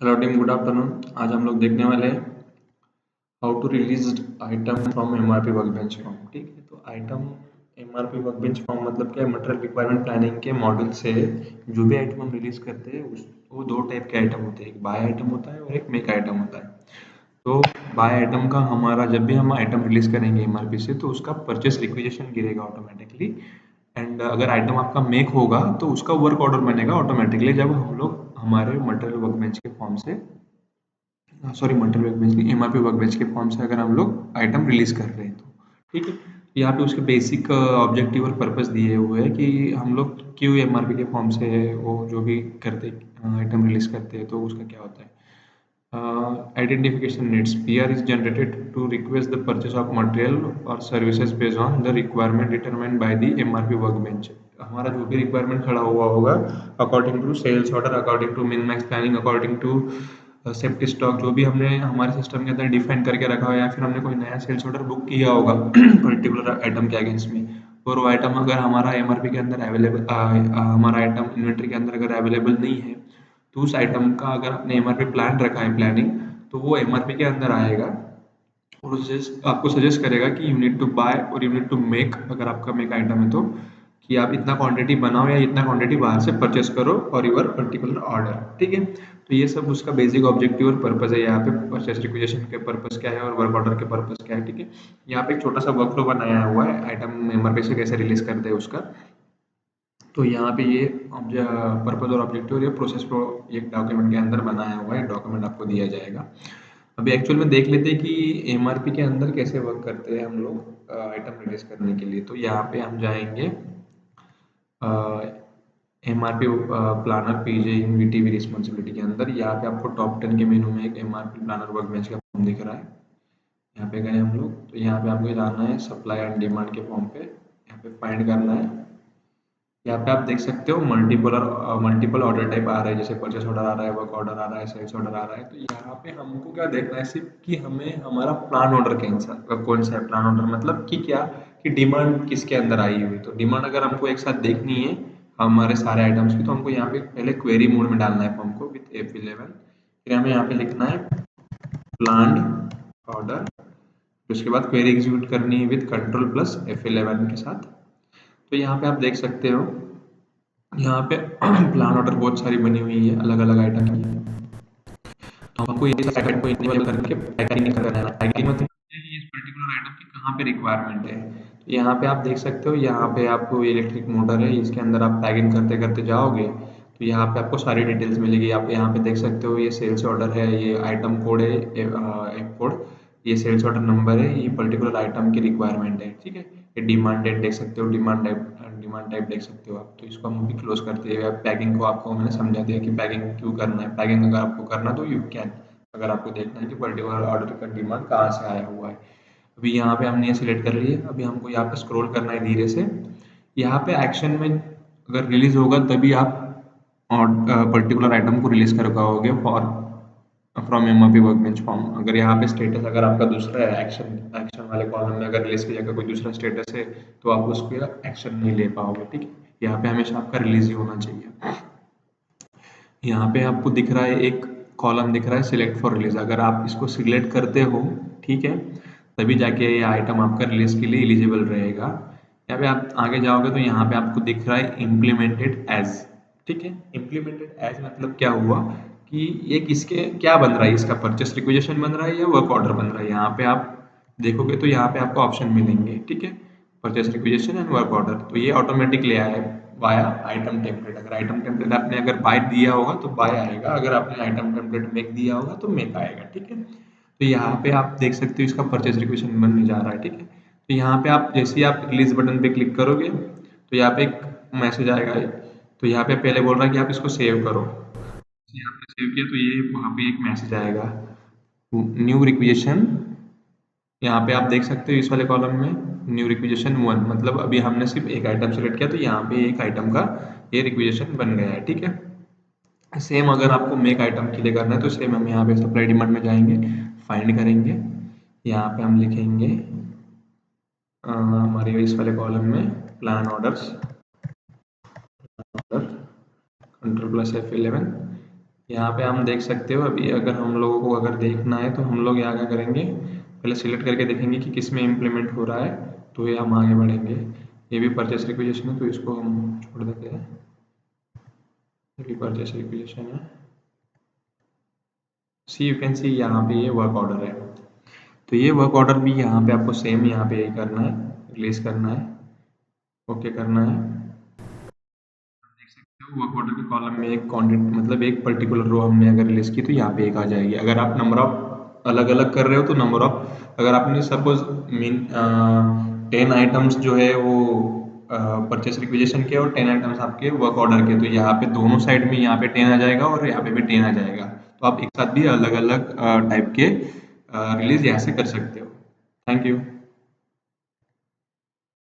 Hello team, good afternoon. आज हम लोग देखने वाले हैं how to release item from MRP workbench form. ठीक है, तो आइटम एमआरपी वर्कबेंच फॉर्म मतलब क्या है? मटेरियल रिक्वायरमेंट प्लानिंग के मॉड्यूल से जो भी आइटम हम रिलीज करते हैं वो दो टाइप के आइटम होते हैं, एक बाय आइटम होता है और एक मेक आइटम होता है। तो बाय आइटम का हमारा जब भी हम आइटम रिलीज करेंगे एमआरपी से तो उसका परचेस रिक्विजिशन गिरेगा ऑटोमेटिकली। एंड अगर आइटम आपका मेक होगा तो उसका वर्क ऑर्डर बनेगा ऑटोमेटिकली जब हम लोग हमारे मटेरियल वर्कबेंच के फॉर्म से सॉरी मटेरियल वर्कबेंच नहीं, एमआरपी वर्कबेंच के फॉर्म से अगर हम लोग आइटम रिलीज कर रहे हैं तो ठीक है। यहाँ पे उसके बेसिक ऑब्जेक्टिव और पर्पस दिए हुए हैं कि हम लोग क्यों एमआरपी के फॉर्म से वो जो भी करते आइटम रिलीज करते हैं तो उसका क्या होता है। Identification needs. PR is generated to request the purchase of material or services based on the requirement determined by the MRP workbench. हमारा जो भी रिक्वायरमेंट खड़ा हुआ होगा according to sales order, according to min max planning, according to safety stock, जो भी हमने हमारे सिस्टम के अंदर डिफाइन करके रखा हो या फिर हमने कोई नया सेल्स ऑर्डर बुक किया होगा पर्टिकुलर आइटम के अगेंस्ट में, और वो आइटम अगर हमारा एमआरपी के अंदर अवेलेबल हमारा आइटम इन्वेंट्री के अंदर अगर अवेलेबल नहीं है तो उस आइटम का अगर आपने एमआरपी प्लान रखा है प्लानिंग, तो वो एमआरपी के अंदर आएगा और आपको सजेस्ट करेगा कि यू नीड टू बाय और यू नीड टू मेक, अगर आपका मेक आइटम है तो, कि आप इतना क्वांटिटी बनाओ या इतना क्वांटिटी बाहर से परचेस करो फॉर योर पर्टिकुलर ऑर्डर। ठीक है, तो ये सब उसका बेसिक ऑब्जेक्टिव और पर्पस है। यहाँ पे परचेस रिक्विजिशन के पर्पस क्या है और वर्क ऑर्डर के पर्पस क्या है। ठीक है, यहाँ पे एक छोटा सा वर्क फ्लो बनाया हुआ है आइटम एमआरपी से कैसे रिलीज करते हैं उसका। तो यहाँ पे ये पर्पज और ऑब्जेक्टिव और ये प्रोसेस को एक डॉक्यूमेंट के अंदर बनाया हुआ है, डॉक्यूमेंट आपको दिया जाएगा। अभी एक्चुअल में देख लेते हैं कि एमआरपी के अंदर कैसे वर्क करते हैं हम लोग आइटम रिलीज करने के लिए। तो यहाँ पे हम जाएंगे एमआरपी प्लानर पीजे इन वीटीवी रिस्पॉन्सिबिलिटी के अंदर। यहाँ पे आपको टॉप 10 के मेनू में एक एमआरपी प्लानर वर्कबेंच का फॉर्म दिख रहा है। यहाँ पे गए हम लोग तो यहाँ पे आपको जाना है सप्लाई एंड डिमांड के फॉर्म पे, यहाँ पे फाइंड करना है। यहाँ पे आप देख सकते हो मल्टीपल ऑर्डर टाइप आ रहा है, जैसे परचेस ऑर्डर आ रहा है, वर्क ऑर्डर आ रहा है, सेल्स ऑर्डर आ रहा है। तो यहाँ पे हमको क्या देखना है सिर्फ कि हमें हमारा प्लान ऑर्डर कौन सा है। प्लान ऑर्डर मतलब कि क्या, कि डिमांड किसके अंदर आई हुई। तो डिमांड अगर हमको एक साथ देखनी है हमारे सारे आइटम्स की, तो हमको यहाँ पे पहले क्वेरी मोड में डालना है फॉर्म को विथ F11। फिर हमें यहाँ पे लिखना है प्लान ऑर्डर, उसके बाद क्वेरी एग्जीक्यूट करनी है विथ कंट्रोल प्लस F11 के साथ। तो यहाँ पे आप देख सकते हो यहाँ पे प्लान ऑर्डर बहुत सारी बनी हुई है अलग अलग आइटम की। तो हमको ये सब आइटम को इनेबल करके पैकिंग करना है। पैकिंग मतलब कि इस पर्टिकुलर आइटम की कहाँ पे रिक्वायरमेंट है। तो यहाँ पे आप देख सकते हो, यहाँ पे आपको इलेक्ट्रिक मोटर है, इसके अंदर आप पैकिंग करते करते जाओगे तो यहाँ पे आपको सारी डिटेल्स मिलेगी। आप यहाँ पे देख सकते हो ये सेल्स ऑर्डर है, ये आइटम कोड है एफ कोड, ये सेल्स ऑर्डर नंबर है, ये पर्टिकुलर आइटम की रिक्वायरमेंट है। ठीक है, ये डिमांड डेट देख सकते हो, डिमांड टाइप देख सकते हो आप। तो इसको हम अभी क्लोज करते हैं। पैकिंग को आपको मैंने समझा दिया कि पैकिंग क्यों करना है। पैकिंग अगर आपको करना तो यू कैन, अगर आपको देखना है कि पर्टिकुलर ऑर्डर का डिमांड कहाँ से आया हुआ है। अभी यहाँ पे हमने ये सिलेक्ट कर लिया। अभी हमको यहाँ पे स्क्रॉल करना है धीरे से। यहाँ पे एक्शन में अगर रिलीज होगा तभी आप पर्टिकुलर आइटम को रिलीज कर पाओगे for from MRP workbench form. अगर यहाँ पे स्टेटस अगर आपका दूसरा है, एक्शन एक्शन वाले कॉलम में अगर रिलीज की जगह कोई दूसरा स्टेटस है तो आप उसको एक्शन नहीं ले पाओगे। ठीक है, यहाँ पे हमेशा आपका रिलीज ही होना चाहिए। यहाँ पे आपको दिख रहा है एक कॉलम दिख रहा है सिलेक्ट फॉर रिलीज। अगर आप इसको सिलेक्ट करते हो, ठीक है, तभी जाके ये आइटम आपका रिलीज के लिए एलिजिबल रहेगा। यहाँ पे आप आगे जाओगे तो यहाँ पे आपको दिख रहा है इम्प्लीमेंटेड एज। ठीक है, इम्प्लीमेंटेड एज मतलब क्या हुआ कि ये किसके क्या बन रहा है, इसका परचेस रिक्विजिशन बन रहा है या वर्क ऑर्डर बन रहा है। यहाँ पे आप देखोगे तो यहाँ पे आपको ऑप्शन मिलेंगे। ठीक है, purchase requisition and work order, तो ये ऑटोमेटिक ले आया है वाया आइटम टेम्पलेट। अगर आइटम टेम्पलेट आपने अगर बाय दिया होगा तो बाय आएगा, अगर आपने आइटम टेम्पलेट मेक दिया होगा तो मेक आएगा। ठीक है, तो यहाँ पे आप देख सकते हो इसका परचेज रिक्वेशन बनने जा रहा है। ठीक है, तो यहाँ पे आप जैसे ही आप रिलीज बटन पे क्लिक करोगे तो यहाँ पे एक मैसेज आएगा। तो यहाँ पे पहले बोल रहा है कि आप इसको सेव करो। जैसे आपने सेव किया तो ये वहाँ पे एक मैसेज आएगा न्यू रिक्वेशन। यहाँ पे आप देख सकते हो इस वाले कॉलम में न्यू रिक्वेजिशन 1, मतलब अभी हमने सिर्फ एक आइटम सेलेक्ट किया तो यहाँ पे एक आइटम का ये रिक्वेजिशन बन गया है। ठीक है, सेम अगर आपको मेक आइटम के लिए करना है तो सेम हम यहाँ पे सप्लाई डिमांड में जाएंगे, फाइंड करेंगे, यहाँ पे हम लिखेंगे हमारे इस वाले कॉलम में plan orders, control plus F11। यहाँ पे हम देख सकते हो अभी अगर हम लोगों को अगर देखना है तो हम लोग यहाँ क्या करेंगे, पहले सिलेक्ट करके देखेंगे कि किस में इम्प्लीमेंट हो रहा है, तो ये हम आगे बढ़ेंगे। ये भी परचेस रिक्विजिशन है तो इसको हम छोड़ देते हैं, ये भी परचेस रिक्विजिशन है। सी यू कैन सी यहाँ पे ये वर्क ऑर्डर है, तो ये वर्क ऑर्डर भी यहाँ पे आपको सेम यहाँ पे यही करना है, रिलीज करना है, ओके करना है। देख सकते हो वर्क ऑर्डर के कॉलम में एक क्वांटिटी मतलब एक पर्टिकुलर रो हमने अगर रिलीज की तो यहाँ पे एक आ जाएगी। अगर आप नंबर ऑफ अलग अलग कर रहे हो तो नंबर ऑफ, अगर आपने सपोज मीन 10 आइटम्स जो है वो परचेस रिक्विजिशन के और 10 आइटम्स आपके वर्क ऑर्डर के, तो यहाँ पे दोनों साइड में यहाँ पे 10 आ जाएगा और यहाँ पे भी 10 आ जाएगा। तो आप एक साथ भी अलग अलग टाइप के रिलीज यहाँ से कर सकते हो। Thank you.